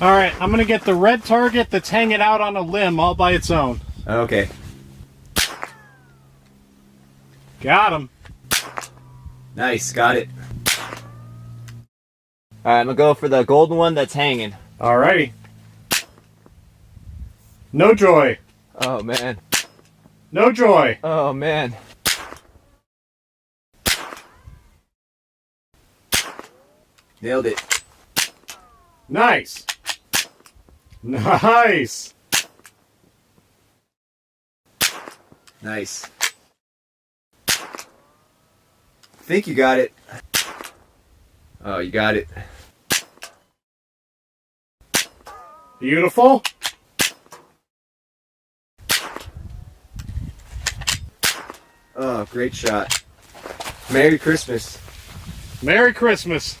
All right, I'm gonna get the red target that's hanging out on a limb all by its own. Okay. Got him. Nice, got it. Alright, I'm gonna go for the golden one that's hanging. Alrighty. No joy. Oh man. No joy. Oh man. Nailed it. Nice. Nice. Nice. I think you got it. Oh, you got it. Beautiful. Oh, great shot. Merry Christmas. Merry Christmas.